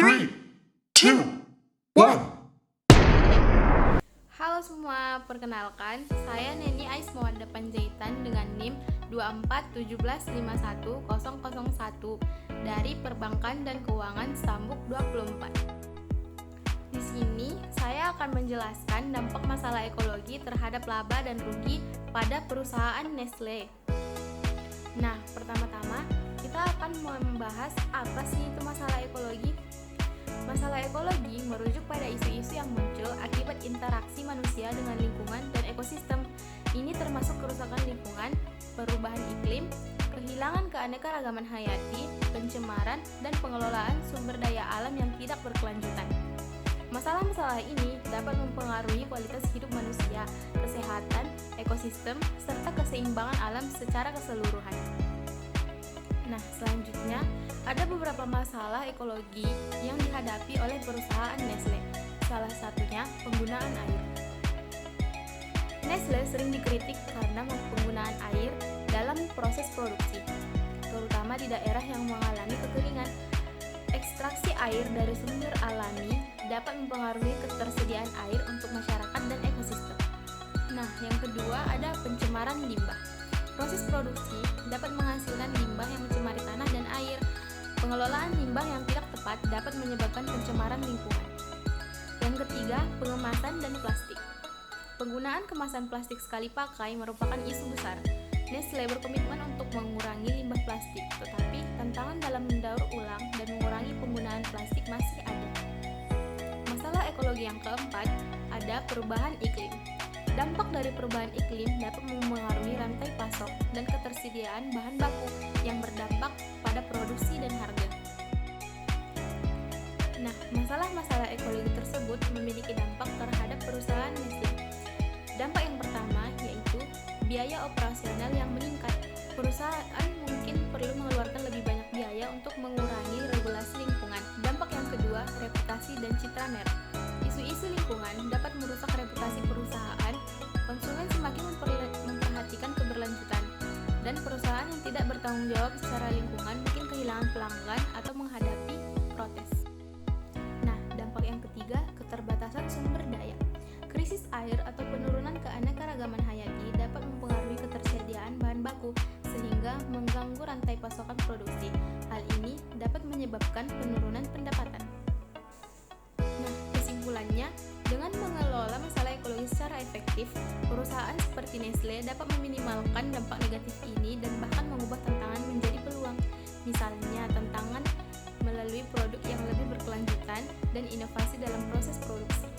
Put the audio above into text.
3, 2, 1. Halo semua, perkenalkan, saya Neni Ais Mawada Panjaitan dengan NIM 2417510001 dari Perbankan dan Keuangan Stambuk 24. Di sini, saya akan menjelaskan dampak masalah ekologi terhadap laba dan rugi pada perusahaan Nestle. Nah, pertama-tama, kita akan membahas apa sih itu masalah ekologi. Masalah ekologi merujuk pada isu-isu yang muncul akibat interaksi manusia dengan lingkungan dan ekosistem. Ini termasuk kerusakan lingkungan, perubahan iklim, kehilangan keanekaragaman hayati, pencemaran, dan pengelolaan sumber daya alam yang tidak berkelanjutan. Masalah-masalah ini dapat mempengaruhi kualitas hidup manusia, kesehatan, ekosistem, serta keseimbangan alam secara keseluruhan. Nah, selanjutnya ada beberapa masalah ekologi yang dihadapi oleh perusahaan Nestle. Salah satunya penggunaan air. Nestle sering dikritik karena penggunaan air dalam proses produksi, terutama di daerah yang mengalami kekeringan. Ekstraksi air dari sumber alami dapat mempengaruhi ketersediaan air untuk masyarakat dan ekosistem. Nah, yang kedua ada pencemaran limbah. Proses produksi dapat menghasilkan limbah yang mencemari tanah dan air. Pengelolaan limbah yang tidak tepat dapat menyebabkan pencemaran lingkungan. Yang ketiga, pengemasan dan plastik. Penggunaan kemasan plastik sekali pakai merupakan isu besar. Nestle berkomitmen untuk mengurangi limbah plastik, tetapi tantangan dalam mendaur ulang dan mengurangi penggunaan plastik masih ada. Masalah ekologi yang keempat, ada perubahan iklim. Dampak dari perubahan iklim dapat mempengaruhi rantai pasok dan ketersediaan bahan baku yang berdampak pada produksi dan harga. Nah, masalah-masalah ekologi tersebut memiliki dampak terhadap perusahaan Nestle. Dampak yang pertama yaitu biaya operasional yang meningkat. Perusahaan mungkin perlu mengeluarkan lebih banyak biaya untuk mengurangi regulasi lingkungan. Dampak yang kedua, reputasi dan citra merek. Isu-isu lingkungan dapat merusak reputasi perusahaan. Konsumen semakin memperhatikan keberlanjutan, dan perusahaan yang tidak bertanggung jawab secara lingkungan mungkin kehilangan pelanggan atau menghadapi protes. Nah, dampak yang ketiga, keterbatasan sumber daya. Krisis air atau penurunan keanekaragaman hayati dapat mempengaruhi ketersediaan bahan baku, sehingga mengganggu rantai pasokan produksi. Hal ini dapat menyebabkan penurunan pendapatan. Nah, kesimpulannya, dengan mengelola masalah ekologi secara efektif, perusahaan seperti Nestle dapat meminimalkan dampak negatif ini dan bahkan mengubah tantangan menjadi peluang. Misalnya, tantangan melalui produk yang lebih berkelanjutan dan inovasi dalam proses produksi.